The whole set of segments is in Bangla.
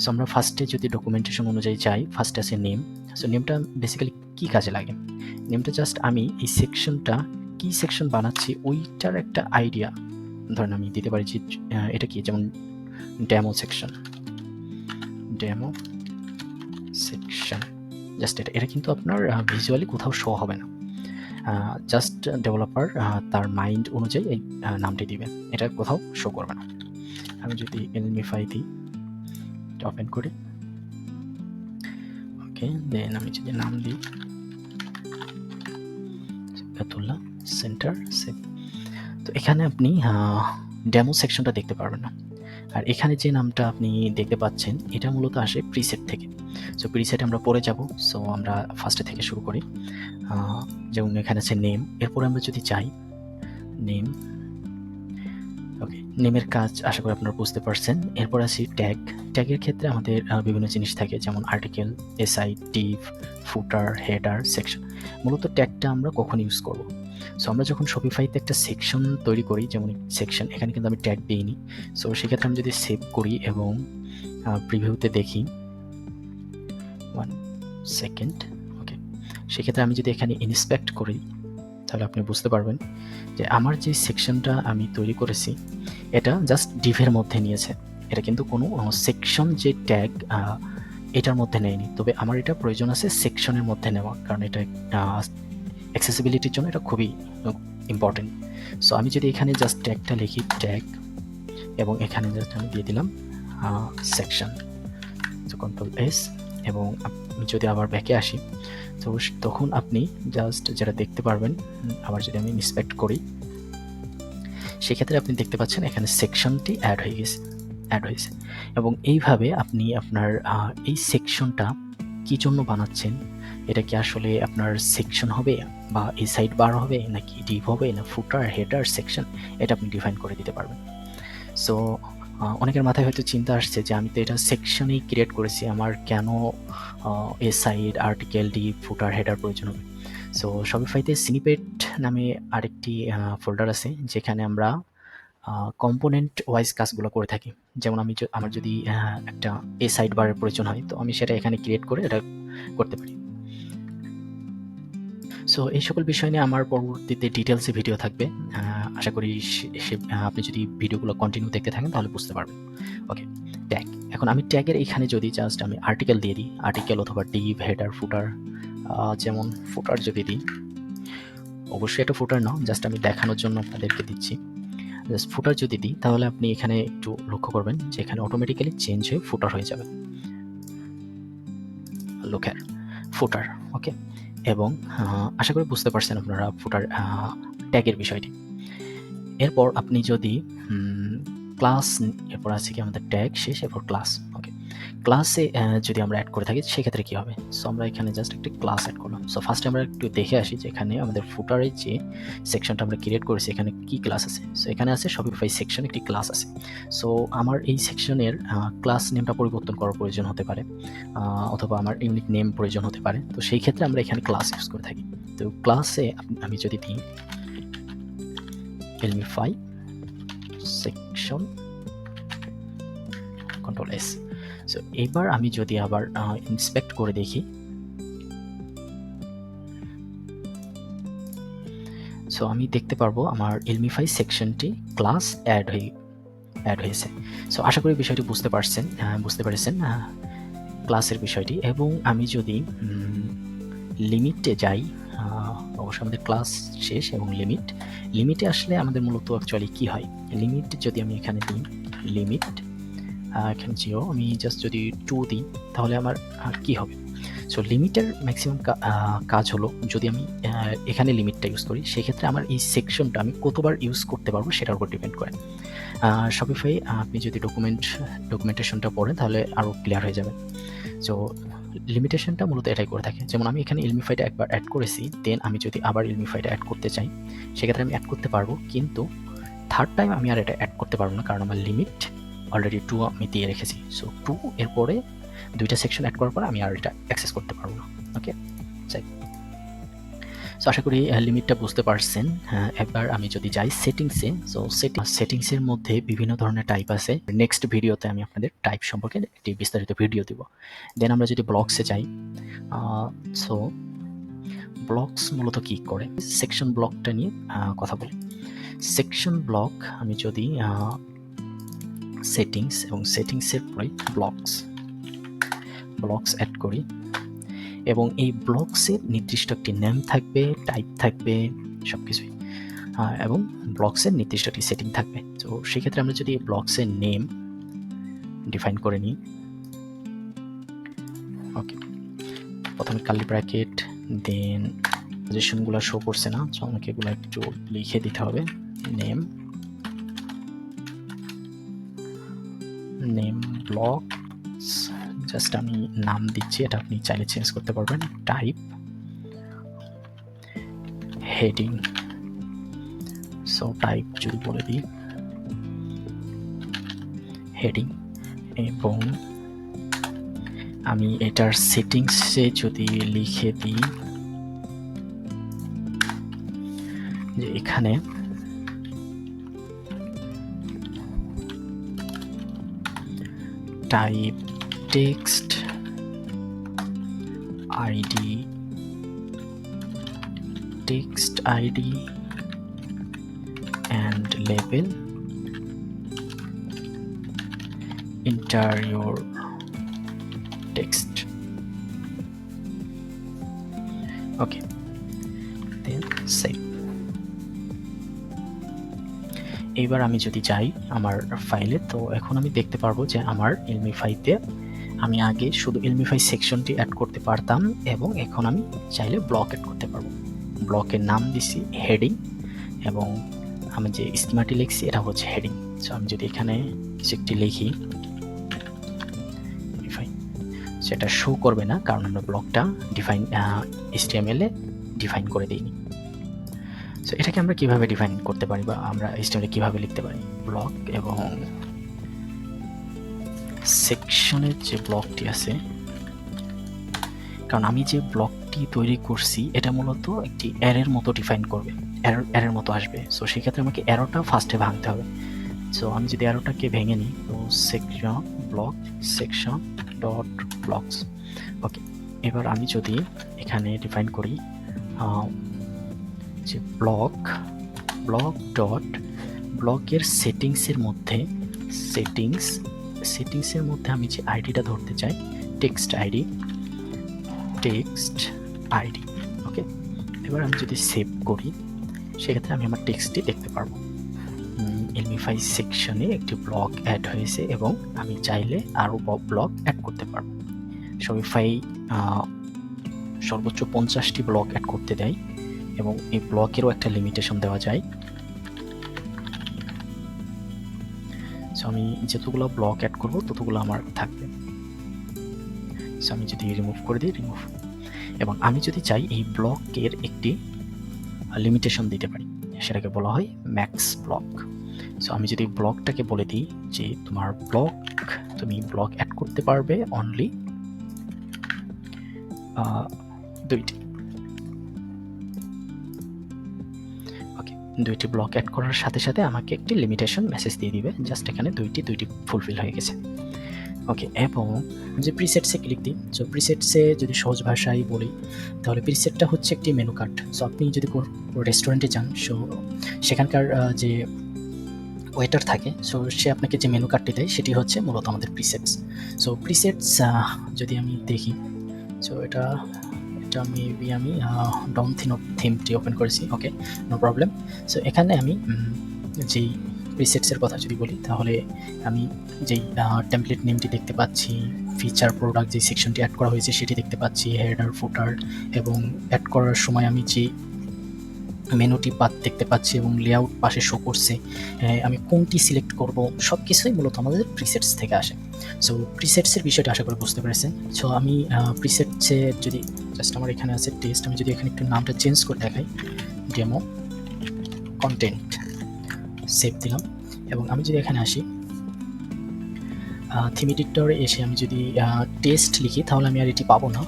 সো আমরা ফার্স্টে যদি ডকুমেন্টেশন অনুযায়ী যাই, ফার্স্টে আছে নেম। সো নেমটা বেসিক্যালি কী কাজে লাগে? নেমটা জাস্ট আমি এই সেকশনটা কী সেকশন বানাচ্ছি ওইটার একটা আইডিয়া ধরেন আমি দিতে পারি যে এটা কি, যেমন demo section, demo section, just এটা কিন্তু আপনার ভিজুয়ালি কোথাও শো হবে না, জাস্ট ডেভেলপার তার মাইন্ড অনুযায়ী এই নামটি দিবেন, এটা কোথাও শো করবে না। আমি যদি এলমিফাই দিই, ওপেন করি, ওকে, দেন আমি যদি নাম দিই সিফাতুল্লাহ সেন্টার সেভ, তো এখানে আপনি ডেমো সেকশনটা দেখতে পারবেন না। আর এখানে যে নামটা আপনি দেখতে পাচ্ছেন এটা মূলত আসে প্রিসেট থেকে। সো প্রিসেট আমরা পরে যাব। সো আমরা ফার্স্টে থেকে শুরু করি। যেমন এখানে আছে নেম, এরপরে আমরা যদি চাই নেম, ওকে, নেমের কাজ আশা করি আপনারা বুঝতে পারছেন। এরপর আসি ট্যাগ। ট্যাগের ক্ষেত্রে আমাদের বিভিন্ন জিনিস থাকে, যেমন আর্টিকেল, এসআই, ডিভ, ফুটার, হেডার, সেকশন। মূলত ট্যাগটা আমরা কখন ইউজ করব? সো আমরা যখন শপিফাইতে একটা সেকশন তৈরি করি, যেমন সেকশন, এখানে কিন্তু আমি ট্যাগ দিইনি। সো সেক্ষেত্রে আমি যদি সেভ করি এবং প্রিভিউতে দেখি, 1 সেকেন্ড, ওকে, সেক্ষেত্রে আমি যদি এখানে ইন্সপেক্ট করি তাহলে আপনি বুঝতে পারবেন যে আমার যে সেকশনটা আমি তৈরি করেছি এটা জাস্ট ডিভের মধ্যে নিয়েছে, এটা কিন্তু কোনো সেকশন যে ট্যাগ এটার মধ্যে নেয়নি। তবে আমার এটা প্রয়োজন আছে সেকশনের মধ্যে নেওয়া, কারণ এটা অ্যাক্সেসিবিলিটির জন্য এটা খুবই ইম্পর্টেন্ট। সো আমি যদি এখানে জাস্ট ট্যাগটা লিখি, ট্যাগ, এবং এখানে জাস্ট আমি দিয়ে দিলাম সেকশন, তো কন্ট্রোল এস, এবং আমি যদি আবার ব্যাকে আসি তো তখন আপনি জাস্ট যেটা দেখতে পারবেন, আবার যদি আমি ইন্সপেক্ট করি সেক্ষেত্রে আপনি দেখতে পাচ্ছেন এখানে সেকশনটি অ্যাড হয়েছে। এবং এইভাবে আপনি আপনার এই সেকশনটা কী জন্য বানাচ্ছেন, এটা কি আসলে আপনার সেকশন হবে, বা এই সাইড বার হবে, নাকি ডিভ হবে, না ফুটার, হেডার, সেকশন, এটা আপনি ডিফাইন করে দিতে পারবেন। সো অনেকের মাথায় হয়তো চিন্তা আসছে যে আমি তো এটা সেকশনেই ক্রিয়েট করেছি, আমার কেন এ সাইড, আর্টিকেল, ডিভ, ফুটার, হেডার প্রয়োজন হবে? সো শপিফাইতে স্নিপেট নামে আরেকটি ফোল্ডার আছে যেখানে আমরা কম্পোনেন্ট ওয়াইজ কাজগুলো করে থাকি। যেমন আমার যদি একটা এ সাইড বারের প্রয়োজন হয় তো আমি সেটা এখানে ক্রিয়েট করে এটা করতে পারি। সো এই সকল বিষয় নিয়ে আমার পরবর্তীতে ডিটেলসে ভিডিও থাকবে। আশা করি আপনি যদি ভিডিওগুলো কন্টিনিউ দেখতে থাকেন তাহলে বুঝতে পারবেন। ওকে, ট্যাগ। এখন আমি ট্যাগের এখানে যদি জাস্ট আমি আর্টিকেল দিয়ে দিই, আর্টিকেল অথবা ডিভ, হেডার, ফুটার, যেমন ফুটার যদি দিই, অবশ্যই এটা ফুটার না, জাস্ট আমি দেখানোর জন্য আপনাদেরকে দিচ্ছি। জাস্ট ফুটার যদি দিই তাহলে আপনি এখানে একটু লক্ষ্য করবেন যে এখানে অটোমেটিক্যালি চেঞ্জ হয়ে ফুটার হয়ে যাবে। লুক এট ফুটার, ওকে। এবং আশা করি বুঝতে পারছেন আপনারা ফুটার ট্যাগের বিষয়টি। এরপর আপনি যদি ক্লাস, এরপর আছে কি আমাদের ট্যাগ শেষ, এরপর ক্লাস, ওকে। ক্লাসে যদি আমরা অ্যাড করে থাকি সেক্ষেত্রে কী হবে? সো আমরা এখানে জাস্ট একটি ক্লাস অ্যাড করলাম। সো ফার্স্টে আমরা একটু দেখে আসি যে এখানে আমাদের ফুটারের যে সেকশনটা আমরা ক্রিয়েট করেছি এখানে কী ক্লাস আছে। সো এখানে আছে শপিফাই সেকশন একটি ক্লাস আছে। সো আমার এই সেকশনের ক্লাস নেমটা পরিবর্তন করার প্রয়োজন হতে পারে, অথবা আমার ইউনিক নেম প্রয়োজন হতে পারে। তো সেই ক্ষেত্রে আমরা এখানে ক্লাস ইউজ করে থাকি। তো ক্লাসে আমি যদি দিই এলমিফাই সেকশন, কন্ট্রোল এস। সো এবার আমি যদি আবার ইন্সপেক্ট করে দেখি, সো আমি দেখতে পারবো আমার এলমিফাই সেকশনটি ক্লাস অ্যাড হয়েছে। সো আশা করি বিষয়টি বুঝতে পেরেছেন ক্লাসের বিষয়টি। এবং আমি যদি লিমিটে যাই, অবশ্যই আমাদের ক্লাস শেষ এবং লিমিটে আসলে আমাদের মূলত অ্যাকচুয়ালি কী হয়, লিমিট যদি আমি এখানে দিই, লিমিট এখানে 0, আমি জাস্ট যদি 2 দিই তাহলে আমার কি হবে? সো লিমিটের ম্যাক্সিমাম কাজ হলো, যদি আমি এখানে লিমিটটা ইউজ করি সেক্ষেত্রে আমার এই সেকশনটা আমি কতবার ইউজ করতে পারবো সেটার উপর ডিপেন্ড করে। শপিফাই আপনি যদি ডকুমেন্টেশনটা পড়েন তাহলে আরও ক্লিয়ার হয়ে যাবে। সো লিমিটেশনটা মূলত এটাই করে থাকে। যেমন আমি এখানে এলমিফাইটা একবার অ্যাড করেছি, দেন আমি যদি আবার এলমিফাইটা অ্যাড করতে চাই সেক্ষেত্রে আমি অ্যাড করতে পারবো, কিন্তু থার্ড টাইম আমি আর এটা অ্যাড করতে পারবো না, কারণ আমার লিমিট অলরেডি 2 আমি দিয়ে রেখেছি। সো 2 এরপরে 2টা সেকশন অ্যাড করার পর আমি আর এটা অ্যাক্সেস করতে পারবো না। ওকে, যাই। সো আশা করি লিমিটটা বুঝতে পারছেন। এবার আমি যদি যাই সেটিংসে, সো সেটিংসের মধ্যে বিভিন্ন ধরনের টাইপ আছে। নেক্সট ভিডিওতে আমি আপনাদের টাইপ সম্পর্কে একটি বিস্তারিত ভিডিও দিব। দেন আমরা যদি ব্লকসে যাই, সো ব্লকস মূলত কি করে, সেকশন ব্লকটা নিয়ে কথা বলি। সেকশন ব্লক আমি যদি সেটিংস এবং সেটিংসের পরে ব্লকস অ্যাড করি, এবং এই ব্লকসের নির্দিষ্ট একটি নেম থাকবে, টাইপ থাকবে, সব কিছুই, এবং ব্লকসের নির্দিষ্ট একটি সেটিং থাকবে। তো সেক্ষেত্রে আমরা যদি ব্লকসের নেম ডিফাইন করে নিই, ওকে, প্রথমে কার্লি ব্র্যাকেট, দেন পজিশনগুলো শো করছে না, তো আমাকে এগুলো একটু লিখে দিতে হবে। নেম ব্লকস, জাস্ট আমি নাম দিচ্ছি, এটা আপনি চাইলে চেঞ্জ করতে পারবেন। টাইপ, হেডিং, সো টাইপ যদি বলে দিই হেডিং, এবং আমি এটার সেটিংসে যদি লিখে দিই যে এখানে type text ID and label, enter your text, okay, then save। এবার আমি যদি যাই আমার ফাইলে, তো এখন আমি দেখতে পারবো যে আমার ইলমিফাইতে আমি আগে শুধু ইলমিফাই সেকশনটি অ্যাড করতে পারতাম, এবং এখন আমি চাইলে ব্লক অ্যাড করতে পারবো। ব্লকের নাম দিছি হেডিং, এবং আমি যে স্কিমাটি লিখছি এটা হচ্ছে হেডিং। সো আমি যদি এখানে একটি লিখি সেটা শো করবে না, কারণ আমরা ব্লকটা ডিফাইন HTML এ ডিফাইন করে দিইনি। সো এটাকে আমরা কিভাবে ডিফাইন করতে পারি, বা আমরা HTML এ কিভাবে লিখতে পারি। ব্লক এবং সেকশনের যে ব্লকটি আছে, কারণ আমি যে ব্লকটি তৈরি করছি এটা মূলত একটি অ্যারের মতো ডিফাইন করবে, অ্যারের মতো আসবে। সো সেক্ষেত্রে আমাকে অ্যারোটা ফার্স্টে ভাঙতে হবে। সো আমি যদি অ্যারোটাকে ভেঙে নিই, তো section block section dot blocks, okay. এবার আমি যদি এখানে ডিফাইন করি যে ব্লক ডট ব্লকের সেটিংসের মধ্যে সেটিংসের মধ্যে আমি যে আইডিটা ধরতে চাই, টেক্সট আইডি, ওকে। এবার আমি যদি সেভ করি, সেক্ষেত্রে আমি আমার টেক্সটটি দেখতে পারবো। ইলমিফাই সেকশনে একটি ব্লক অ্যাড হয়েছে, এবং আমি চাইলে আরও ব্লক অ্যাড করতে পারবো। শপিফাই সর্বোচ্চ 50টি ব্লক অ্যাড করতে দেয়, এবং এই ব্লকেরও একটা লিমিটেশন দেওয়া যায়। সো আমি যতগুলো ব্লক অ্যাড করবো ততগুলো আমার থাকবে। সো আমি যদি রিমুভ করে দিই, রিমুভ, এবং আমি যদি চাই এই ব্লকের একটি লিমিটেশন দিতে পারি, সেটাকে বলা হয় ম্যাক্স ব্লক। সো আমি যদি ব্লকটাকে বলে দিই যে তুমি ব্লক অ্যাড করতে পারবে অনলি 2টি, ওকে। 2টি ব্লক অ্যাড করার সাথে সাথে আমাকে একটি লিমিটেশন মেসেজ দিয়ে দিবে, জাস্ট এখানে 2টি ফুলফিল হয়ে গেছে, ওকে। এবং যে প্রিসেটসে ক্লিক দিই, সো প্রিসেটসে যদি সহজ ভাষায় বলি, তাহলে প্রিসেটটা হচ্ছে একটি মেনু কার্ড। সো আপনি যদি কোনো রেস্টুরেন্টে যান, সো সেখানকার যে ওয়েটার থাকে, সো সে আপনাকে যে মেনু কার্ডটি দেয় সেটি হচ্ছে মূলত আমাদের প্রিসেটস। সো প্রিসেটস যদি আমি দেখি, সো এটা মেবি আমি ডন থিমটি ওপেন করেছি, ওকে, নো প্রবলেম। সো এখানে আমি যেই প্রিসেটসের কথা যদি বলি, তাহলে আমি যেই টেমপ্লেট নেমটি দেখতে পাচ্ছি, ফিচার প্রোডাক্ট যে সেকশনটি অ্যাড করা হয়েছে সেটি দেখতে পাচ্ছি, হেডার ফুটার, এবং অ্যাড করার সময় আমি যে মেনুটি দেখতে পাচ্ছি এবং লেআউট পাশে শো করছে, আমি কোনটি সিলেক্ট করব, সব কিছুই মূলত আমাদের প্রিসেটস থেকে আসে। সো প্রিসেটসের বিষয়টা আশা করি বুঝতে পেরেছেন। সো আমি প্রিসেটসে যদি জাস্ট আমার এখানে আছে টেস্ট, আমি যদি এখানে একটু নামটা চেঞ্জ করে দেখাই, ডেমো কন্টেন্ট, সেভ দিলাম। এবং আমি যদি এখানে আসি থিম এডিটরে এসে আমি যদি টেস্ট লিখি, তাহলে আমি আর এটি পাবো না,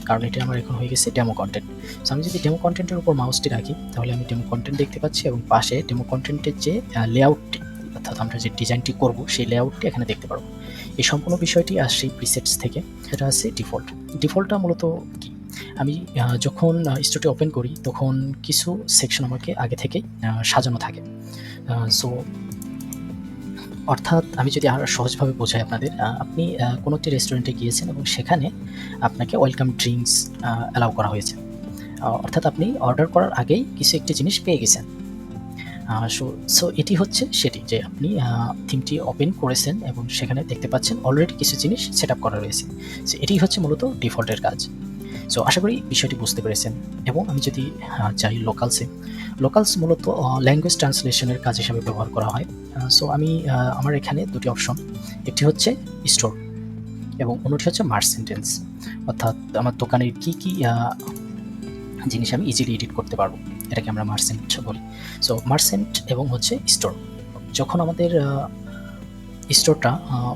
কারণ এটা আমার এখন হয়ে গেছে ডেমো কন্টেন্ট। সো আমি যদি ডেমো কন্টেন্টের উপর মাউসটি রাখি তাহলে আমি ডেমো কন্টেন্ট দেখতে পাচ্ছি এবং পাশে ডেমো কন্টেন্টের যে লেআউটটি অর্থাৎ আমরা যে ডিজাইনটি করব সেই লেআউটটি এখানে দেখতে পারবো। এই সম্পূর্ণ বিষয়টি আসছে প্রিসেটস থেকে। এটা আছে ডিফল্ট। ডিফল্টটা মূলত কি, আমি যখন স্টোরটি ওপেন করি তখন কিছু সেকশন আমাকে আগে থেকেই সাজানো থাকে। সো অর্থাৎ আমি যদি আরও সহজভাবে বোঝাই আপনাদের, আপনি কোনো একটি রেস্টুরেন্টে গিয়েছেন এবং সেখানে আপনাকে ওয়েলকাম ড্রিঙ্কস অ্যালাউ করা হয়েছে। অর্থাৎ আপনি অর্ডার করার আগেই কিছু একটি জিনিস পেয়ে গেছেন। সো এটি হচ্ছে সেটি যে আপনি থিমটি ওপেন করেছেন এবং সেখানে দেখতে পাচ্ছেন অলরেডি কিছু জিনিস সেট আপ করা রয়েছে। সো এটি হচ্ছে মূলত ডিফল্টের কাজ। সো আশা করি বিষয়টি বুঝতে পেরেছেন। এবং আমি যদি যাই লোকালসে, লোকালস মূলত ল্যাঙ্গুয়েজ ট্রান্সলেশনের কাজ হিসাবে ব্যবহার করা হয়। সো আমি আমার এখানে দুটি অপশন, একটি হচ্ছে স্টোর এবং অন্যটি হচ্ছে মার্চ সেন্টেন্স, অর্থাৎ আমার দোকানের কী কী জিনিস আমি ইজিলি এডিট করতে পারবো, এটাকে আমরা মার্চেন্ট বলি। সো মার্চেন্ট এবং হচ্ছে স্টোর, যখন আমাদের স্টোরটা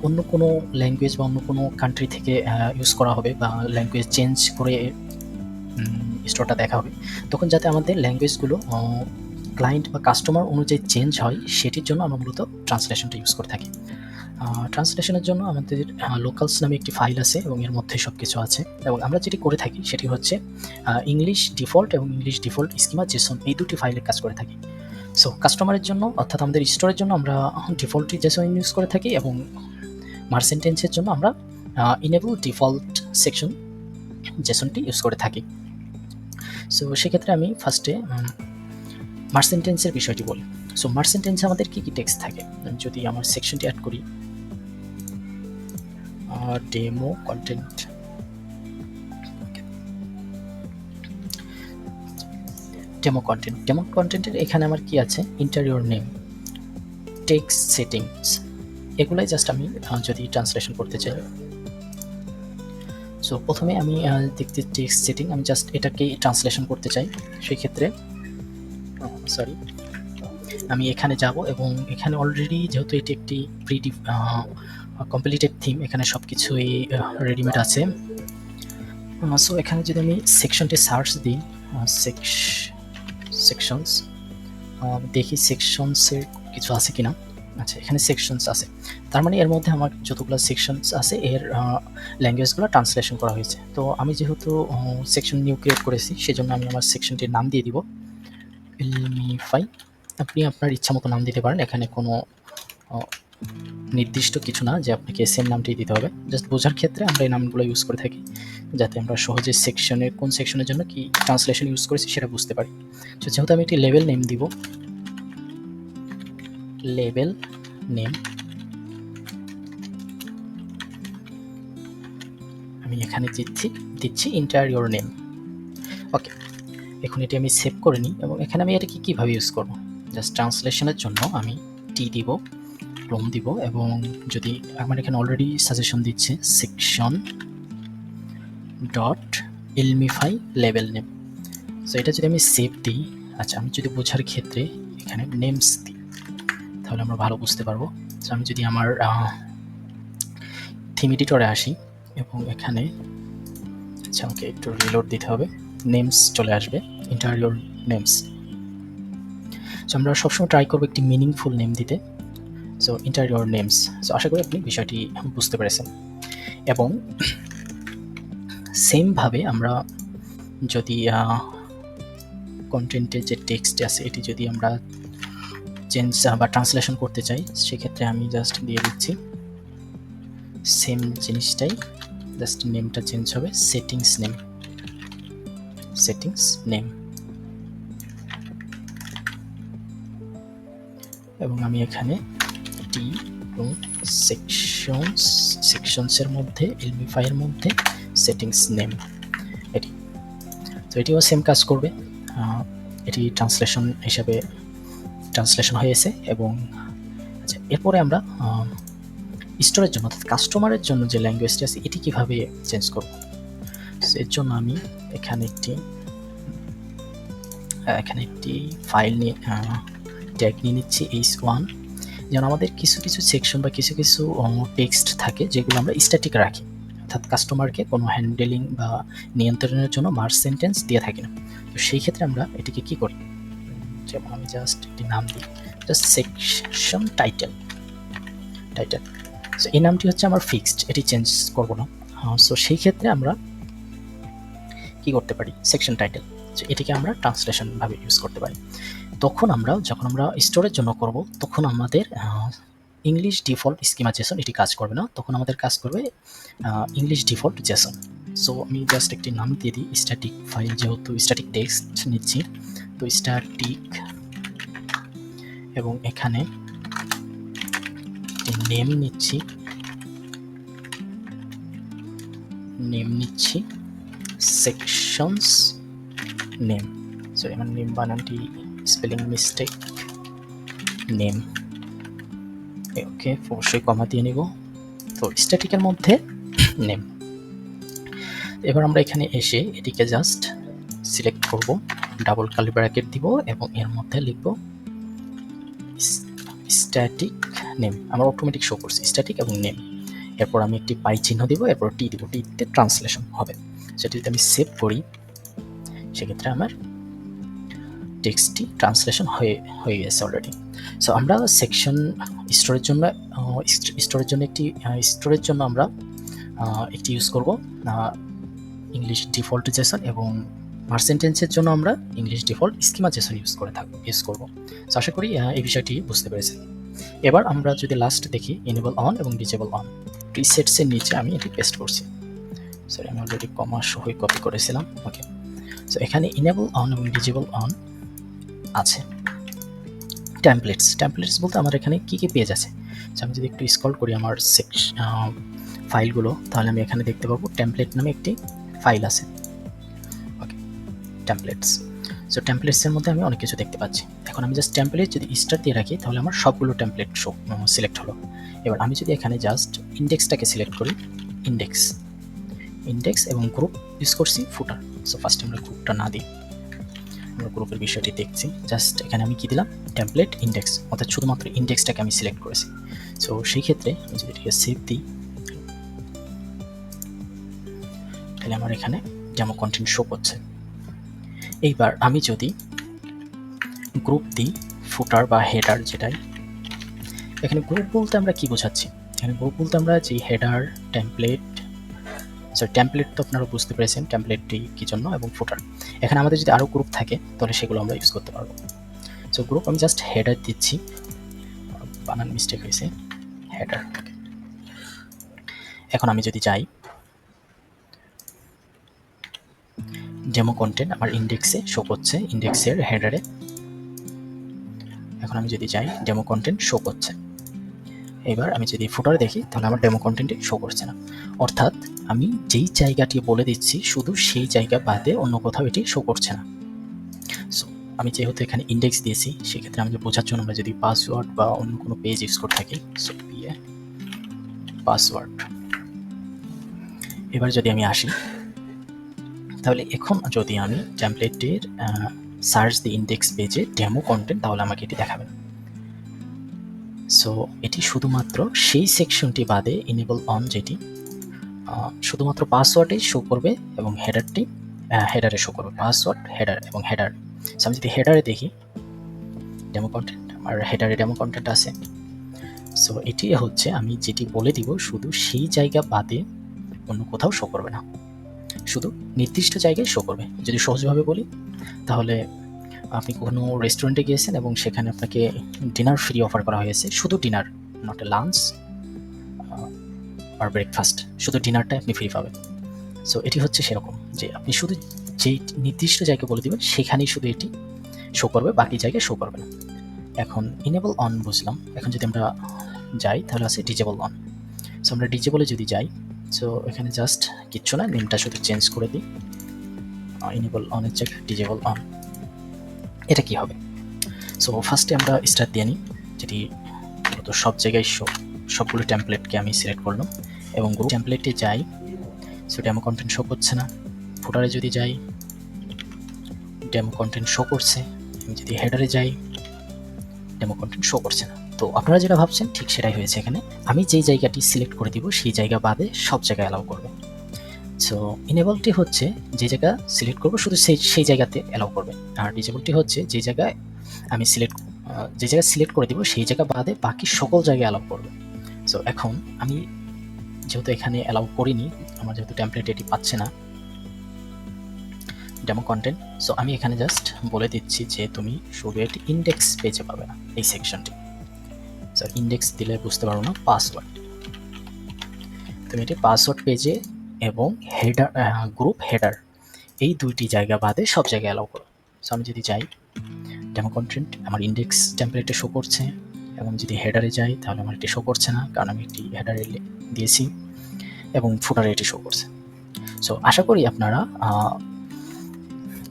অন্য কোনো ল্যাঙ্গুয়েজ বা অন্য কোনো কান্ট্রি থেকে ইউজ করা হবে বা ল্যাঙ্গুয়েজ চেঞ্জ করে স্টোরটা দেখা হবে, তখন যাতে আমাদের ল্যাঙ্গুয়েজগুলো ক্লায়েন্ট বা কাস্টমার অনুযায়ী চেঞ্জ হয় সেটির জন্য আমরা মূলত ট্রান্সলেশনটা ইউজ করে থাকি। ট্রান্সলেশনের জন্য আমাদের লোকালস নামে একটি ফাইল আছে এবং এর মধ্যে সব কিছু আছে। এবং আমরা যেটি করে থাকি সেটি হচ্ছে ইংলিশ ডিফল্ট এবং ইংলিশ ডিফল্ট স্কিমা জেসন, এই দুটি ফাইলের কাজ করে থাকি। সো কাস্টমারের জন্য অর্থাৎ আমাদের স্টোরের জন্য আমরা ডিফল্টটি জেসন ইউজ করে থাকি এবং মার্চেন্টেন্সের জন্য আমরা ইনেবল ডিফল্ট সেকশন জেসনটি ইউজ করে থাকি। সো সেক্ষেত্রে আমি ফার্স্টে মার্চেন্টেন্সের বিষয়টি বলি। সো মার্চেন্টেন্সে আমাদের কী কী টেক্সট থাকে, যদি আমার সেকশনটি অ্যাড করি ডেমো কন্টেন্ট, ডেমো কন্টেন্টের এখানে আমার কি আছে, ইন্টারিয়র নেম, টেক্সট সেটিংস, এগুলাই জাস্ট আমি যদি ট্রান্সলেশন করতে চাই। সো প্রথমে আমি দেখতে টেক্সট সেটিং, আমি জাস্ট এটাকে ট্রান্সলেশন করতে চাই। সেই ক্ষেত্রে আমি এখানে যাব এবং এখানে অলরেডি যেহেতু এটি একটি প্রি কমপ্লিটেড থিম, এখানে সব কিছুই রেডিমেড আছে। সো এখানে যদি আমি সেকশনটি সার্চ দিই, সেকশনস, দেখি সেকশনসের কিছু আছে কিনা। আচ্ছা, এখানে সেকশনস আছে, তার মানে এর মধ্যে আমার যতগুলো সেকশনস আছে এর ল্যাঙ্গুয়েজগুলো ট্রান্সলেশন করা হয়েছে। তো আমি যেহেতু সেকশন নিউ ক্রিয়েট করেছি সেজন্য আমি আমার সেকশনটির নাম দিয়ে দিব ইলমিফাই। আপনি আপনার ইচ্ছা মতো নাম দিতে পারেন, এখানে কোনো নির্দিষ্ট কিছু না যে আপনাকে সেম নামটি দিতে হবে। জাস্ট বোঝার ক্ষেত্রে আমরা এই নামগুলো ইউজ করে থাকি যাতে আমরা সহজে সেকশনের কোন সেকশনের জন্য কি ট্রান্সলেশন ইউজ করেছি সেটা বুঝতে পারি। তো যেহেতু আমি একটি লেভেল নেম দিব, লেভেল নেম আমি এখানে দিচ্ছি ইন্টারিয়র নেম। ওকে, এখন এটি আমি সেভ করে নিই এবং এখানে আমি এটাকে কীভাবে ইউজ করব, জাস্ট ট্রান্সলেশনের জন্য আমি টি দিব, ক্লোন দিব এবং যদি আমার এখানে অলরেডি সাজেশন দিচ্ছে সেকশন ডট ইলমিফাই লেভেল নেম। সো এটা যদি আমি সেভ দিই, আচ্ছা আমি যদি বোঝার ক্ষেত্রে এখানে নেমস দিই তাহলে আমরা ভালো বুঝতে পারবো। সো আমি যদি আমার থিম এডিটরে আসি এবং এখানে আচ্ছা আমাকে একটু রিলোড দিতে হবে, নেমস চলে আসবে, ইন্টারিয়র নেমস। সো আমরা সবসময় ট্রাই করবো একটি মিনিংফুল নেম দিতে। So interior names. সো আশা করি আপনি বিষয়টি বুঝতে পেরেছেন। এবং সেমভাবে আমরা যদি কন্টেন্টের যে টেক্সট আছে এটি যদি আমরা চেঞ্জ বা ট্রান্সলেশন করতে চাই সেক্ষেত্রে আমি জাস্ট দিয়ে দিচ্ছি সেম জিনিসটাই, জাস্ট নেমটা চেঞ্জ হবে, সেটিংস নেম এবং আমি এখানে টি এবং সেকশনসের মধ্যে ইলমিফাইয়ের মধ্যে সেটিংস নেম এটি। তো এটিও সেম কাজ করবে, এটি ট্রান্সলেশন হিসাবে ট্রান্সলেশন হয়েছে। এবং আচ্ছা এরপরে আমরা স্টোরের জন্য অর্থাৎ কাস্টমারের জন্য যে ল্যাঙ্গুয়েজটি আছে এটি কীভাবে চেঞ্জ করব, এর জন্য আমি এখানে একটি ফাইল নিয়ে ট্যাগ নিয়ে নিচ্ছি h1। যেন আমাদের কিছু সেকশন বা কিছু টেক্সট থাকে যেগুলো আমরা স্ট্যাটিক রাখি, অর্থাৎ কাস্টমারকে কোনো হ্যান্ডেলিং বা নিয়ন্ত্রণের জন্য মার্জ সেন্টেন্স দিয়ে থাকি না। তো সেই ক্ষেত্রে আমরা এটিকে কি করি, যেমন আমি জাস্ট একটি নাম দিই, জাস্ট সেকশন টাইটেল। সো এই নামটি হচ্ছে আমার ফিক্সড, এটি চেঞ্জ করব না। সো সেই ক্ষেত্রে আমরা কি করতে পারি, সেকশন টাইটেল, এটিকে আমরা ট্রান্সলেশন ভাবে ইউজ করতে পারি। তখন আমরা যখন আমরা স্টোরের জন্য করব তখন আমাদের ইংলিশ ডিফল্ট স্কিমা জেসন এটি কাজ করবে না, তখন আমাদের কাজ করবে ইংলিশ ডিফল্ট জেসন। সো আমি জাস্ট একটি নাম দিয়ে দিই, স্ট্যাটিক ফাইল, যেহেতু স্ট্যাটিক টেক্সট নিচ্ছি, তো স্ট্যাটিক, এবং এখানে নেম নিচ্ছি সেকশনস নেম। সো আমার নেম বানানটি স্পেলিং মিস্টেক, নেম, ওকে, অবশ্যই কমা দিয়ে নিব। তো স্ট্যাটিকের মধ্যে নেম। এবার আমরা এখানে এসে এটিকে জাস্ট সিলেক্ট করব, ডাবল কার্লি ব্র্যাকেট দিব এবং এর মধ্যে লিখব স্ট্যাটিক নেম। আমার অটোমেটিক শো করছে স্ট্যাটিক এবং নেম। এরপর আমি একটি পাই চিহ্ন দিব, এরপর টি দিব, টিতে ট্রান্সলেশন হবে। সেটি যদি আমি সেভ করি সেক্ষেত্রে আমার টেক্সটটি ট্রান্সলেশন হয়ে গেছে অলরেডি। সো আমরা সেকশন স্টোরের জন্য আমরা একটি ইউজ করব ইংলিশ ডিফল্ট জেসন, এবং মার্জ সেন্টেন্সের জন্য আমরা English default schema JSON use করব। সো আশা করি এই বিষয়টি বুঝতে পেরেছেন। এবার আমরা যদি লাস্ট দেখি, এনেবল অন এবং ডিজেবল অন, প্রিসেটসের নিচে আমি এটি পেস্ট করছি। সরি, আমি অলরেডি কমা সহ কপি করেছিলাম। ওকে, সো এখানে এনেবল অন এবং ডিজেবল অন আছে। টেমপ্লেটস বলতে আমার এখানে কি পেজ আছে। আমি যদি একটু স্ক্রল করি আমার ফাইলগুলো, তাহলে আমি এখানে দেখতে পাবো টেমপ্লেট নামে একটি ফাইল আছে। ওকে, টেমপ্লেটস। সো টেমপ্লেটসের মধ্যে আমি অনেক কিছু দেখতে পাচ্ছি। এখন আমি জাস্ট টেমপ্লেট যদি স্টার দিয়ে রাখি তাহলে আমার সবগুলো টেমপ্লেট সিলেক্ট হলো। এবার আমি যদি এখানে জাস্ট ইন্ডেক্সটাকে সিলেক্ট করি, ইন্ডেক্স এবং গ্রুপ ইউজ করছি ফুটার। সো ফার্স্ট আমরা গ্রুপটা না দিই, আমরা গ্রুপের বিষয়টি দেখছি। জাস্ট এখানে আমি কি দিলাম, টেমপ্লেট ইন্ডেক্স, অর্থাৎ শুধুমাত্র ইন্ডেক্সটাকে আমি সিলেক্ট করেছি। সো সেই ক্ষেত্রে আমি যদি এটিকে সেভ দিই তাহলে আমার এখানে ডেমো কন্টেন্ট শো করছে। এইবার আমি যদি গ্রুপ দিই, ফুটার বা হেডার যেটাই, এখানে গ্রুপ বলতে আমরা কি বোঝাচ্ছি, এখানে গ্রুপ বলতে আমরা যে হেডার, টেমপ্লেট তো আপনারা বুঝতে পেরেছেন টেমপ্লেটটি কী জন্য, এবং ফুটার। এখানে আমাদের যদি আরও গ্রুপ থাকে তাহলে সেগুলো আমরা ইউজ করতে পারবো। সো গ্রুপ আমি জাস্ট হেডার দিচ্ছি, বানান মিস্টেক হয়েছে, হেডার। এখন আমি যদি যাই ডেমো কন্টেন্ট, আমার ইন্ডেক্সে শো করছে, ইন্ডেক্সের হেডারে। এখন আমি যদি যাই ডেমো কন্টেন্ট শো করছে। এবার আমি যদি ফুটারে দেখি তাহলে আমার ডেমো কন্টেন্টে শো করছে না, অর্থাৎ আমি যেই জায়গাটি বলে দিচ্ছি শুধু সেই জায়গা বাদে অন্য কোথাও এটি শো করছে না। সো আমি যেহেতু এখানে ইন্ডেক্স দিয়েছি সেক্ষেত্রে আমি বোঝার জন্য আমরা যদি পাসওয়ার্ড বা অন্য কোনো পেজ ইউজ করে থাকি, সো পাসওয়ার্ড। এবার যদি আমি আসি তাহলে এখন যদি আমি টেমপ্লেটের সার্চ দি ইন্ডেক্স পেজে ডেমো কন্টেন্ট, তাহলে আমাকে এটি দেখাবে। সো এটি শুধুমাত্র সেই সেকশনটি বাদে এনেবল অন, যেটি শুধুমাত্র পাসওয়ার্ডে শো করবে এবং হেডারে শো করবে, পাসওয়ার্ড, হেডার এবং হেডার। সো আমি যদি হেডারে দেখি ডেমো কন্টেন্ট, আমার হেডারে ডেমো কন্টেন্ট আছে। সো এটি হচ্ছে আমি যেটি বলে দিব শুধু সেই জায়গা বাদে অন্য কোথাও শো করবে না, শুধু নির্দিষ্ট জায়গায় শো করবে। যদি সহজভাবে বলি তাহলে আপনি কোনো রেস্টুরেন্টে গিয়েছেন এবং সেখানে আপনাকে ডিনার ফ্রি অফার করা হয়েছে, শুধু ডিনার, নট এ লাঞ্চ আর ব্রেকফাস্ট, শুধু ডিনারটা আপনি ফ্রি পাবেন। সো এটি হচ্ছে সেরকম যে আপনি শুধু যেই নির্দিষ্ট জায়গায় বলে দেবেন সেখানেই শুধু এটি শো করবে, বাকি জায়গায় শো করবে না। এখন ইনেবল অন বুঝলাম। এখন যদি আমরা যাই তাহলে আছে ডিজেবল অন। সো আমরা ডিজেবলে যদি যাই, সো এখানে জাস্ট কিচ্ছু না, নেমটা শুধু চেঞ্জ করে দিই, ইনেবল অনের জায়গায় ডিজেবল অন। এটা কি হবে? সো ফার্স্টে আমরা স্টার্ট দিয়ে নিই, যেটি মূলত সব জায়গায় সবগুলো টেমপ্লেটকে আমি সিলেক্ট করলাম এবং গ্রুপ টেমপ্লেটে যাই, সো ডেমো কন্টেন্ট শো করছে না। ফুটারে যদি যাই ডেমো কন্টেন্ট শো করছে, আমি যদি হেডারে যাই ডেমো কন্টেন্ট শো করছে না। তো আপনারা যেটা ভাবছেন ঠিক সেটাই হয়েছে। এখানে আমি যেই জায়গাটি সিলেক্ট করে দিব সেই জায়গা বাদে সব জায়গায় অ্যালাউ করবে। সো ইনেবলটি হচ্ছে যে জায়গা সিলেক্ট করবো শুধু সেই জায়গাতে অ্যালাউ করবে, আর ডিজেবলটি হচ্ছে যে জায়গায় আমি যে জায়গায় সিলেক্ট করে দিব সেই জায়গা বাদে বাকি সকল জায়গায় অ্যালাউ করবে। সো এখন আমি যেহেতু এখানে অ্যালাউ করিনি, আমার যেহেতু টেমপ্লেট এটি পাচ্ছে না ডেমো কন্টেন্ট, সো আমি এখানে জাস্ট বলে দিচ্ছি যে তুমি শুধু এটি ইন্ডেক্স পেজে পাবে না এই সেকশনটি। সো ইন্ডেক্স দিলে বুঝতে পারবো না, পাসওয়ার্ড, তুমি এটি পাসওয়ার্ড পেজে এবং হেডার, গ্রুপ হেডার এই দুইটি জায়গা বাদে সব জায়গায় অ্যালাউ করো। সো আমি যদি যাই ডেমো কন্টেন্ট, আমার ইন্ডেক্স টেমপ্লেটে শো করছে, এবং যদি হেডারে যাই তাহলে আমার এটি শো করছে না, কারণ আমি একটি হেডারে দিয়েছি, এবং ফুটারে এটি শো করছে। সো আশা করি আপনারা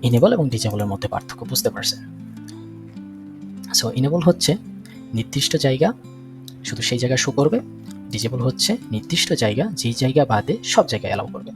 ইনেবল এবং ডিজেবলের মধ্যে পার্থক্য বুঝতে পারছেন। সো ইনেবল হচ্ছে নির্দিষ্ট জায়গা শুধু সেই জায়গায় শো করবে, ডিজেবল হচ্ছে নির্দিষ্ট জায়গা যেই জায়গা বাদে সব জায়গায় অ্যালাউ করবে।